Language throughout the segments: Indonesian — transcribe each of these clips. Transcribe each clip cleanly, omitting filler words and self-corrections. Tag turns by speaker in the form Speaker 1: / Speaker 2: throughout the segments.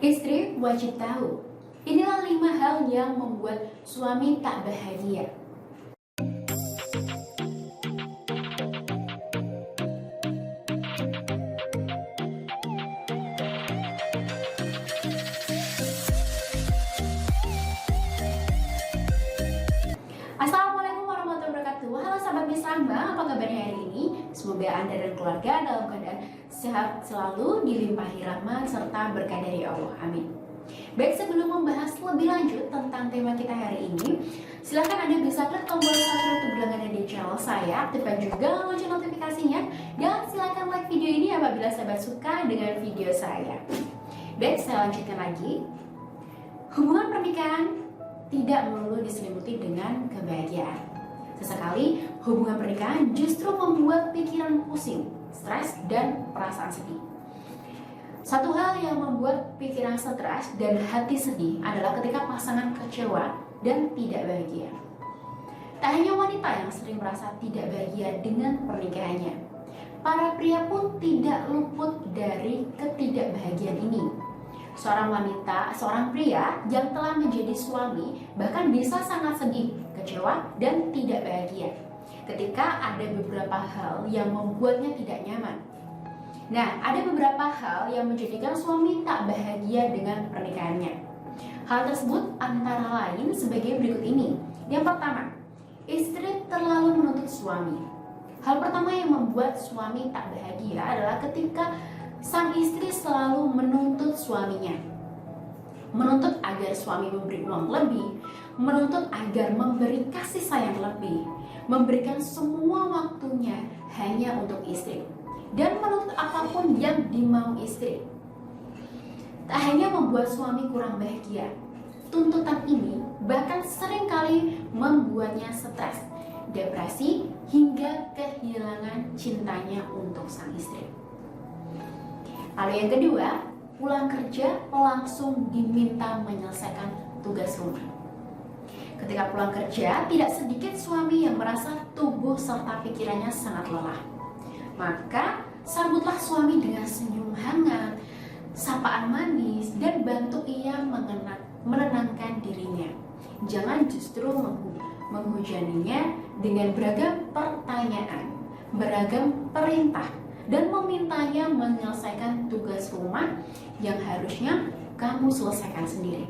Speaker 1: Istri wajib tahu. Inilah 5 hal yang membuat suami tak bahagia. Assalamualaikum warahmatullahi wabarakatuh. Halo sahabat Bisamba, apa kabarnya hari ini? Semoga Anda dan keluarga dalam keadaan sehat selalu, dilimpahi rahmat serta berkah dari Allah. Amin. Baik, sebelum membahas lebih lanjut tentang tema kita hari ini, silahkan Anda bisa klik tombol subscribe yang ada di channel saya, aktifkan juga lonceng notifikasinya, dan silahkan like video ini apabila sahabat suka dengan video saya. Baik, saya lanjutkan lagi. Hubungan pernikahan tidak melulu diselimuti dengan kebahagiaan. Sesekali, hubungan pernikahan justru membuat pikiran pusing, stres, dan perasaan sedih. Satu hal yang membuat pikiran stres dan hati sedih adalah ketika pasangan kecewa dan tidak bahagia. Tak hanya wanita yang sering merasa tidak bahagia dengan pernikahannya, para pria pun tidak luput dari ketidakbahagiaan ini. Seorang pria yang telah menjadi suami bahkan bisa sangat sedih, kecewa, dan tidak bahagia ketika ada beberapa hal yang membuatnya tidak nyaman. Nah, ada beberapa hal yang menjadikan suami tak bahagia dengan pernikahannya. Hal tersebut antara lain sebagai berikut ini. Yang pertama, istri terlalu menuntut suami. Hal pertama yang membuat suami tak bahagia adalah ketika sang istri selalu menuntut suaminya. Menuntut agar suami memberi uang lebih, menuntut agar memberi kasih sayang lebih, memberikan semua waktunya hanya untuk istri, dan menuntut apapun yang dimau istri. Tak hanya membuat suami kurang bahagia, tuntutan ini bahkan seringkali membuatnya stres, depresi, hingga kehilangan cintanya untuk sang istri. Lalu yang kedua, pulang kerja langsung diminta menyelesaikan tugas rumah. Ketika pulang kerja, tidak sedikit suami yang merasa tubuh serta pikirannya sangat lelah. Maka sambutlah suami dengan senyum hangat, sapaan manis, dan bantu ia menenangkan dirinya. Jangan justru menghujaninya dengan beragam pertanyaan, beragam perintah, dan memintanya menyelesaikan tugas rumah yang harusnya kamu selesaikan sendiri.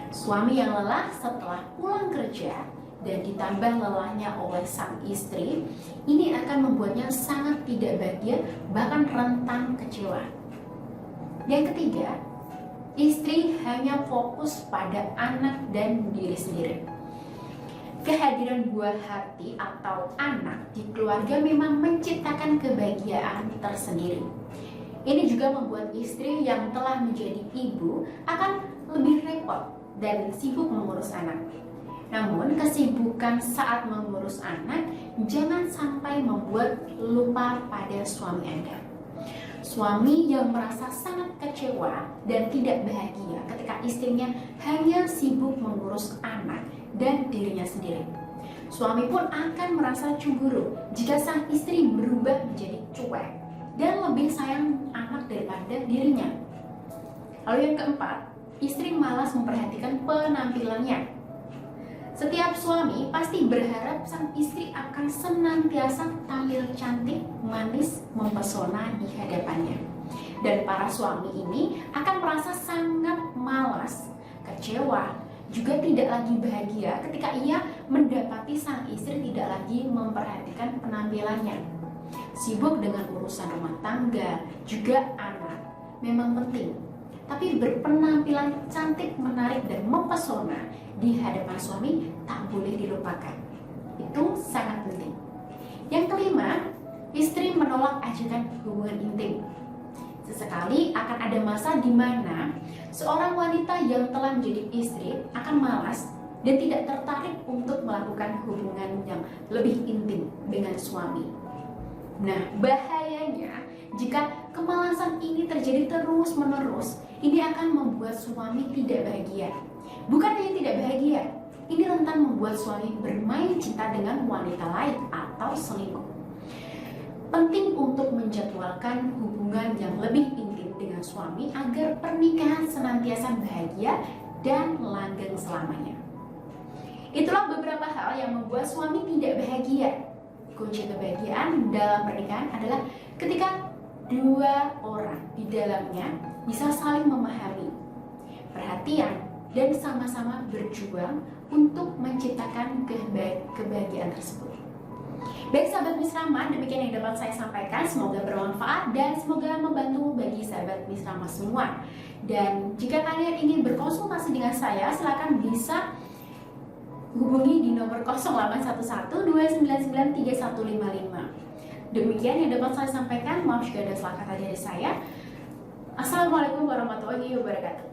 Speaker 1: Suami yang lelah setelah pulang kerja dan ditambah lelahnya oleh sang istri, ini akan membuatnya sangat tidak bahagia, bahkan rentan kecewa. Yang ketiga, istri hanya fokus pada anak dan diri sendiri. Kehadiran buah hati atau anak di keluarga memang menciptakan kebahagiaan tersendiri. Ini juga membuat istri yang telah menjadi ibu akan lebih repot dan sibuk mengurus anak. Namun, kesibukan saat mengurus anak jangan sampai membuat lupa pada suami Anda. Suami yang merasa sangat kecewa dan tidak bahagia ketika istrinya hanya sibuk mengurus anak dan dirinya sendiri. Suami pun akan merasa cemburu jika sang istri berubah menjadi cuek dan lebih sayang anak daripada dirinya. Lalu yang keempat, istri malas memperhatikan penampilannya. Setiap suami pasti berharap sang istri akan senantiasa tampil cantik, manis, mempesona di hadapannya. Dan para suami ini akan merasa sangat malas, kecewa, juga tidak lagi bahagia ketika ia mendapati sang istri tidak lagi memperhatikan penampilannya. Sibuk dengan urusan rumah tangga, juga anak, memang penting. Tapi berpenampilan cantik, menarik, dan mempesona di hadapan suami tak boleh dilupakan. Itu sangat penting. Yang kelima, istri menolak ajakan hubungan intim. Sesekali akan ada masa di mana seorang wanita yang telah menjadi istri akan malas dan tidak tertarik untuk melakukan hubungan yang lebih intim dengan suami. Nah, bahayanya jika kemalasan ini terjadi terus-menerus, ini akan membuat suami tidak bahagia. Bukan hanya tidak bahagia, ini rentan membuat suami bermain cinta dengan wanita lain atau selingkuh. Penting untuk menjadwalkan hubungan yang lebih intim dengan suami agar pernikahan senantiasa bahagia dan langgeng selamanya. Itulah beberapa hal yang membuat suami tidak bahagia. Kunci kebahagiaan dalam pernikahan adalah ketika dua orang di dalamnya bisa saling memahami, perhatian, dan sama-sama berjuang untuk menciptakan kebahagiaan tersebut. Baik sahabat Misrama, demikian yang dapat saya sampaikan. Semoga bermanfaat dan semoga membantu bagi sahabat Misrama semua. Dan jika kalian ingin berkonsultasi dengan saya, silakan bisa hubungi di nomor 0811-299-3155. Demikian yang dapat saya sampaikan. Maaf jika ada salah kata dari saya. Assalamualaikum warahmatullahi wabarakatuh.